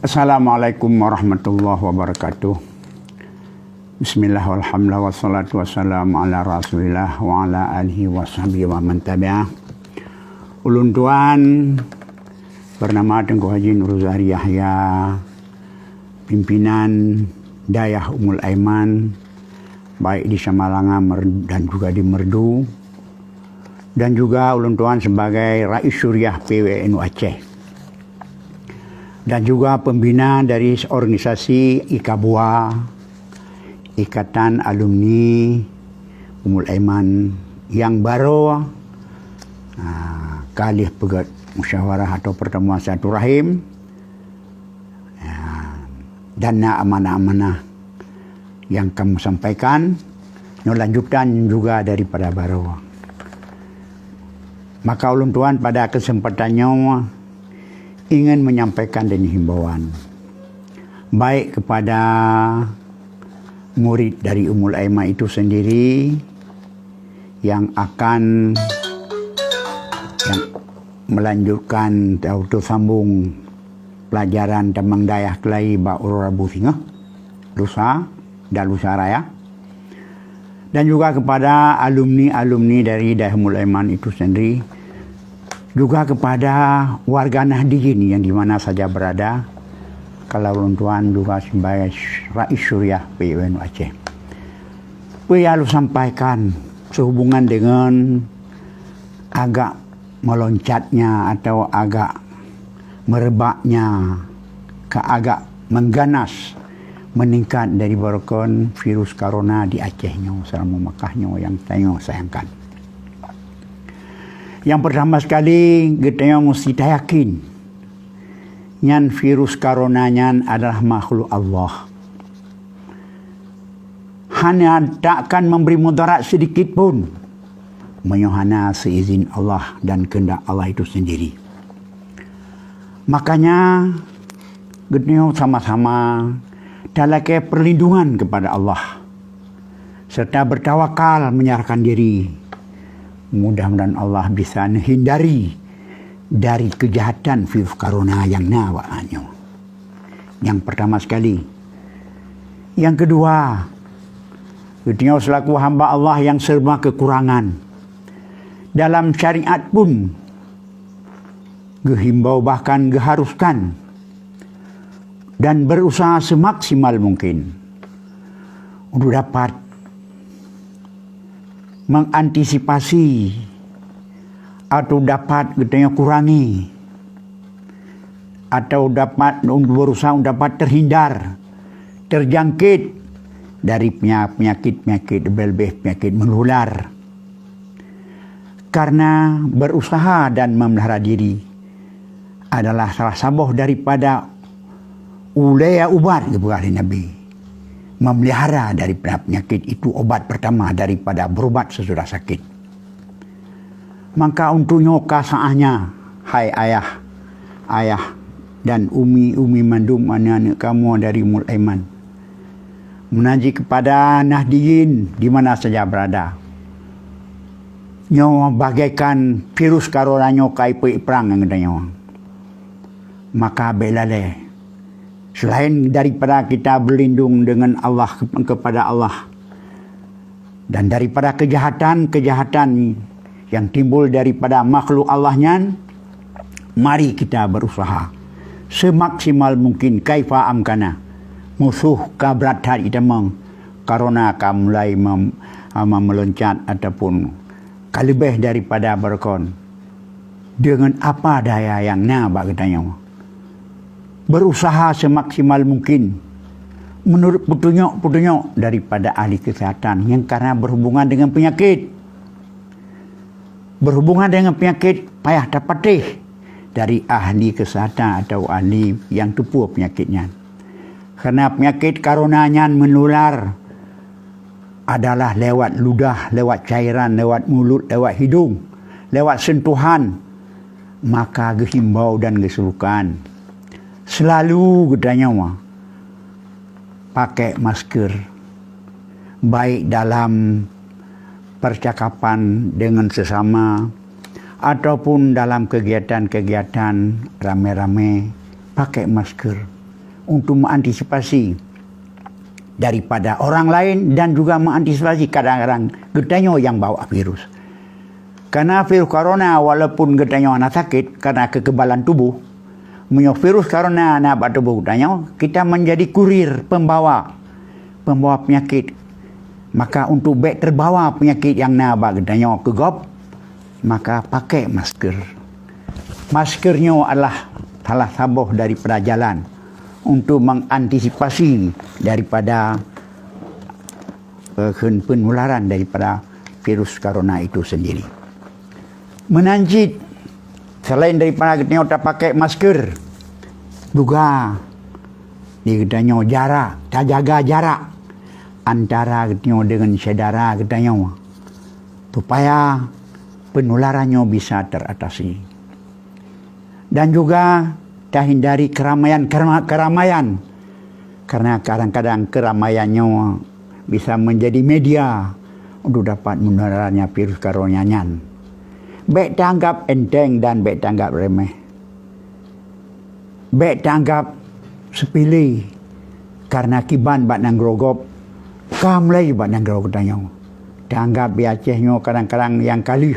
Assalamualaikum warahmatullahi wabarakatuh. Bismillah walhamdulillah wassalatu wassalamu ala rasulillah wa ala alihi wa sahbihi wa man tabi'ah. Ulun tuan bernama Tengku Haji Nur Zahri Yahya, pimpinan Dayah Ummul Aiman baik di Samalanga dan juga di Merdu, dan juga ulun tuan sebagai Rais Syuriah PWNU Aceh, dan juga pembina dari organisasi IKABUA, Ikatan Alumni Ummul Aiman, yang baru kali pegat musyawarah atau pertemuan silaturahim dan amanah-amanah yang kamu sampaikan, lanjutan juga daripada baru. Maka ulun tuan pada kesempatannya ingin menyampaikan dan himbauan baik kepada murid dari Ummul Aiman itu sendiri yang akan melanjutkan atau sambung pelajaran Tamang Dayah Kelai Ba'ur Rabu Singa Lusa dan Lusa Raya, dan juga kepada alumni-alumni dari Dayah Ummul Aiman itu sendiri, juga kepada warga Nahdiyin yang di mana saja berada. Kalau ulun tuan juga sebagai Rais Syuriah PWNU Aceh, lalu sampaikan sehubungan dengan agak meloncatnya atau agak merebaknya agak mengganas meningkat dari barakon virus corona di Acehnya selama Mekahnya yang saya sayangkan. Yang pertama sekali kita mesti yakin yang virus corona adalah makhluk Allah. Hanya takkan memberi mudarat sedikit pun, menyohana seizin Allah dan kehendak Allah itu sendiri. Makanya kita sama-sama dalam perlindungan kepada Allah serta bertawakal menyerahkan diri. Mudah-mudahan Allah bisa menghindari dari kejahatan virus corona yang nawaannya. Yang pertama sekali. Yang kedua, kita selaku hamba Allah yang serba kekurangan, dalam syariat pun gehimbau bahkan geharuskan dan berusaha semaksimal mungkin untuk dapat mengantisipasi atau dapat kita kurangi atau dapat berusaha dapat terhindar terjangkit dari penyakit-penyakit lebih penyakit menular, karena berusaha dan memelihara diri adalah salah satu daripada ulaya ubat kepada Nabi. Memelihara daripada penyakit itu obat pertama daripada berobat sesudah sakit. Maka untuknya kasaahnya, hai ayah dan umi mandum anak-anak kamu dari Ummul Aiman, menaji kepada Nahdiyin di mana saja berada. Nyawa bagaikan virus corona nyokai perang yang adanya. Maka belale, selain daripada kita berlindung dengan Allah kepada Allah dan daripada kejahatan yang timbul daripada makhluk Allahnya, mari kita berusaha semaksimal mungkin kaifa amkana musuh kabratan kita corona mulai meloncat ataupun kalibeh daripada berkon dengan apa daya yang nabak katanya, berusaha semaksimal mungkin menurut petunjuk daripada ahli kesihatan yang karena berhubungan dengan penyakit payah dapatih dari ahli kesihatan atau ahli yang tepu penyakitnya. Karena penyakit coronanya menular adalah lewat ludah, lewat cairan, lewat mulut, lewat hidung, lewat sentuhan. Maka gehimbau dan geserukan selalu gedanya pakai masker, baik dalam percakapan dengan sesama ataupun dalam kegiatan-kegiatan rame-rame pakai masker untuk mengantisipasi daripada orang lain dan juga mengantisipasi kadang-kadang getanyo yang bawa virus. Karena virus corona walaupun getanyo anak sakit karena kekebalan tubuh, virus corona anak bawa tubuh getanyo, kita menjadi kurir pembawa penyakit. Maka untuk baik terbawa penyakit yang nak bawa getanyo ke gop, maka pakai masker. Maskernya adalah salah sabuh daripada jalan untuk mengantisipasi daripada penularan daripada virus corona itu sendiri. Menanjit selain daripada kita tak pakai masker, juga kita jarak, tak jaga jarak antara kita dengan saudara kita supaya penularannya bisa teratasi. Dan juga tak hindari keramaian karena kadang-kadang keramaiannya bisa menjadi media untuk dapat menularnya virus corona. Baik tanggap enteng dan baik tanggap remeh, baik tanggap sepilih karena kiban bat nang grogop kamlai bat nang grogop tanya tanggap biacehnya kadang-kadang yang kali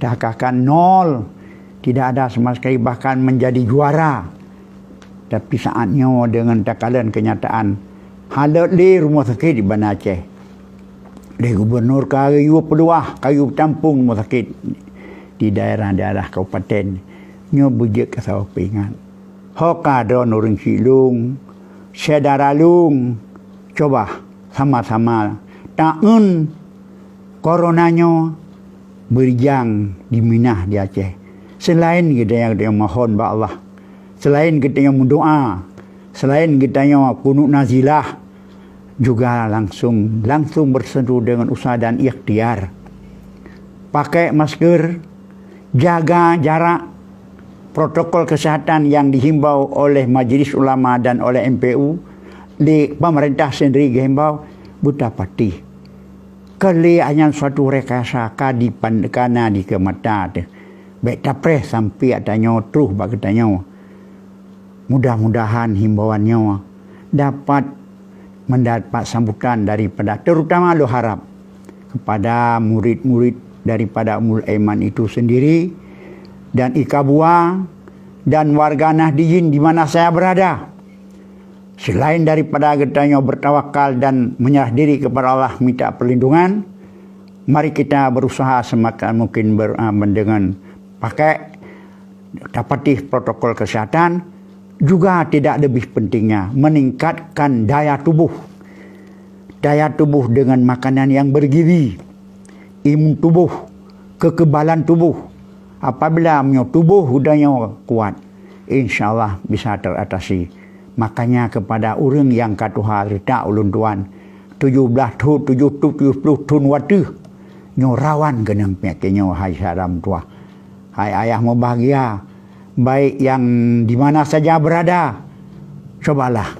dah akan nol, tidak ada sama sekali, bahkan menjadi juara. Tapi saatnya dengan takalan kenyataan halat di rumah sakit di Banda Aceh, di gubernur kayu peluah kayu tampung rumah sakit di daerah-daerah kabupaten nyo bujek kesawah pingat hoka do nuring silung saudara lung coba sama-sama taun coronanya berjang di Minah di Aceh. Selain kita yang mohon ba Allah, selain kita yang mendoa, selain kita yang kunut nazilah, juga langsung bersentuh dengan usaha dan ikhtiar. Pakai masker, jaga jarak, protokol kesehatan yang dihimbau oleh Majelis Ulama dan oleh MPU, di pemerintah sendiri dihimbau, buta patih. Kali hanya suatu rekayasa di pandekana di kemata baik tapres sampai adanya terus bagitanya. Mudah-mudahan himbauannya dapat mendapat sambutan daripada terutama lo harap kepada murid-murid daripada Ummul Aiman itu sendiri dan Ikabua dan warga Nahdiyin di mana saya berada. Selain daripada getanya bertawakal dan menyerah diri kepada Allah minta perlindungan, mari kita berusaha semaksimal mungkin dengan pakai dapati protokol kesehatan. Juga tidak lebih pentingnya meningkatkan daya tubuh dengan makanan yang bergizi, imun tubuh, kekebalan tubuh. Apabila tubuh udahnya kuat, insyaAllah bisa teratasi. Makanya kepada orang yang katuha rita ulun tuan 70 tun waktu nyorawan genang penyakitnya hai saram tua. Hai ayah mau bahagia, baik yang di mana saja berada, cobalah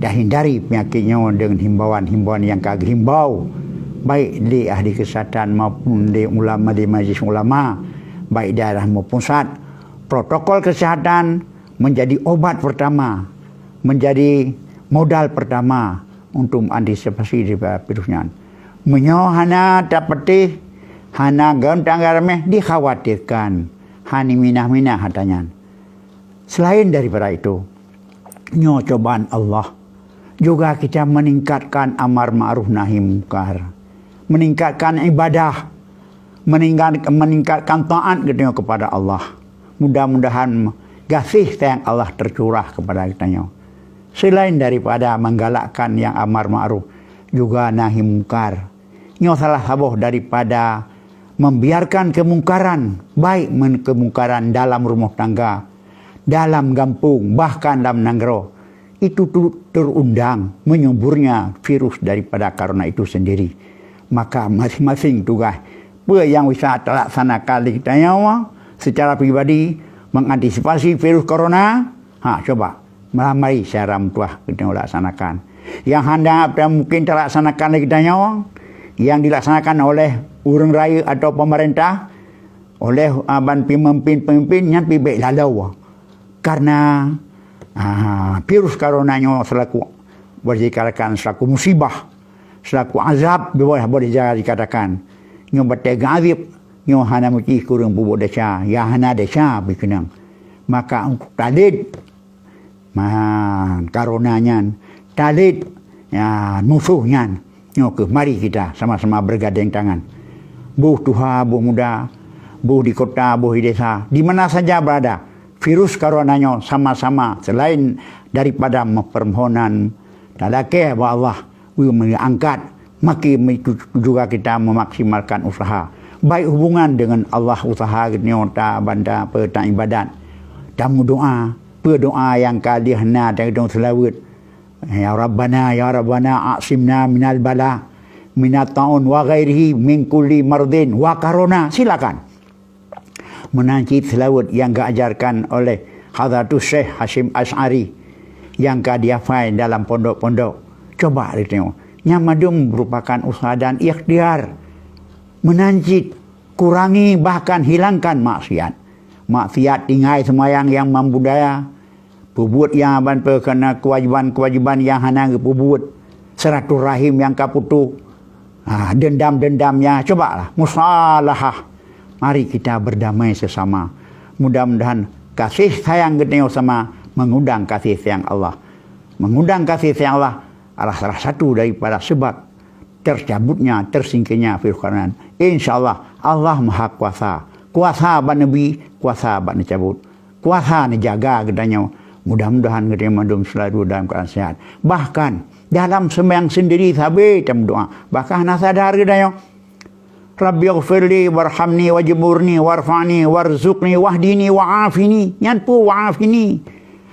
dah hindari penyakitnya dengan himbauan-himbauan yang kagak himbau, baik di ahli kesehatan maupun di ulama di majlis ulama, baik daerah maupun pusat. Protokol kesehatan menjadi obat pertama, menjadi modal pertama untuk antisipasi virusnya. Menyohana dapati hana gantang garameh dikhawatirkan hani minah-minah hatanya. Selain daripada itu, nyo cobaan Allah juga kita meningkatkan amar ma'ruf nahi munkar, meningkatkan ibadah, meningkatkan taat kita kepada Allah. Mudah-mudahan kasih sayang Allah tercurah kepada kita. Selain daripada menggalakkan yang amar ma'ruf juga nahi munkar, nyo salah sabuh daripada membiarkan kemungkaran, baik kemungkaran dalam rumah tangga, dalam kampung, bahkan dalam nanggro, itu terundang menyuburnya virus daripada corona itu sendiri. Maka masing-masing tugas apa yang bisa terlaksanakan di kita secara pribadi mengantisipasi virus corona, coba mari secara mutuah kita laksanakan. Yang hendak mungkin terlaksanakan di kita yang dilaksanakan oleh urang raya atau pemerintah, oleh aban pemimpin yang pibek lalau karena virus coronanya selaku berdikatakan selaku musibah, selaku azab boleh dikatakan nyo batega azab nyo hana muci kurang bubuk desa ya hana desa bikinang maka talit coronanya talit ya musuhnya nyo ke mari kita sama-sama bergandeng tangan buh tuha buh muda buh di kota buh di desa di mana saja berada virus coronanya sama-sama selain daripada permohonan talake wa Allah mengangkat maki juga kita memaksimalkan usaha baik hubungan dengan Allah usaha kita banda petang ibadat tamu doa berdoa yang kalihna dan dong selawat ya rabbana aqsimna minal bala minat taun wa ghairihi min kulli mardin wa corona silakan menancit selawat yang diajarkan oleh Hadratus Syekh Hashim Asy'ari yang dihafal dalam pondok-pondok. Coba tengok. Yang madum merupakan usaha dan ikhtiar menancit, kurangi bahkan hilangkan maksiat. Maksiat tinggal semayang yang membudaya, perbuat yang aban perkena kewajiban-kewajiban yang hana perbuat, silaturahim yang kaputu, dendam-dendamnya, cobalah musalahah. Mari kita berdamai sesama. Mudah-mudahan kasih sayang kita sama mengundang kasih sayang Allah. Mengundang kasih sayang Allah adalah salah satu daripada sebab tercabutnya, tersingkirnya virus corona. InsyaAllah Allah Maha Kuasa. Kuasa abad Nabi, kuasa abad cabut. Kuasa jaga gedanya. Mudah-mudahan kita mandum selalu dalam keadaan sehat. Bahkan dalam sembahyang sendiri sahabat doa. Bahkan nasadar gedanya. Rabbi ighfirli warhamni wajburni warfa'ni warzuqni wahdini wa'afini. Yang pu wa'afini.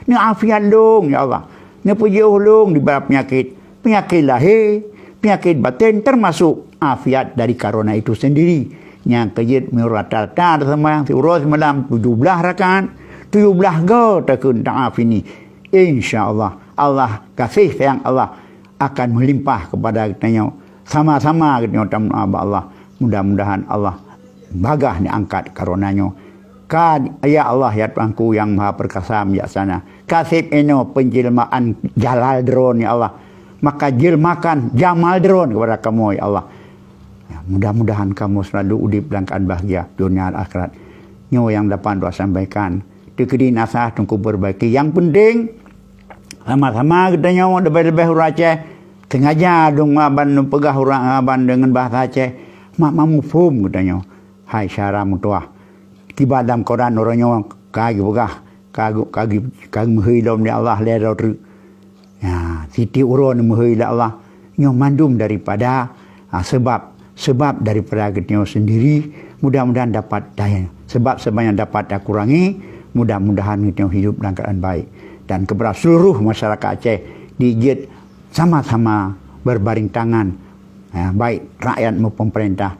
Ni afiat dong ya Allah. Ni pujuh dong di bawah penyakit. Penyakit lahir, penyakit batin termasuk afiat dari corona itu sendiri. Yang kejit murata-rata sembahyang urus malam 17 rakaat. 17 go takun ta'afini. InsyaAllah Allah kasih sayang Allah akan melimpah kepada kita. Sama-sama kita tamu Allah. Mudah-mudahan Allah bagah diangkat karonanya. Ya Allah ya Tuhanku yang maha perkasa bijaksana. Kasih eno penjelmaan jalal drone ya Allah. Maka jelmakan jamal drone kepada kamu ya Allah. Ya, mudah-mudahan kamu selalu udip dalam keadaan bahagia dunia dan akhirat. Nyo yang dapat doa sampaikan. Dikedi nasihat untuk perbaiki. Yang penting sama-sama kita nyawa lebih-lebih huruf Aceh. Sengaja dong aban pegah huruf aban dengan bahasa Aceh. Mak mamufum katanya. Hai syara mutuah. Kiba dalam Quran orangnya kagi begah. Kagi menghilam di Allah lera tu. Ya, siti urun menghilam Allah. Nyo mandum daripada sebab daripada kita sendiri. Mudah-mudahan dapat daya. Sebab yang dapat kurangi. Mudah-mudahan kita hidup dalam keadaan baik. Dan kepada seluruh masyarakat Aceh dijid sama-sama berbaring tangan. Ya, baik rakyat maupun pemerintah.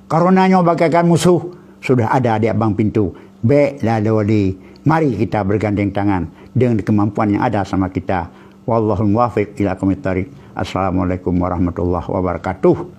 Coronanya bagaikan musuh sudah ada di abang pintu. Baik lalu mari kita bergandeng tangan dengan kemampuan yang ada sama kita. Wallahul muwaffiq ila aqwamit thoriq. Assalamualaikum warahmatullahi wabarakatuh.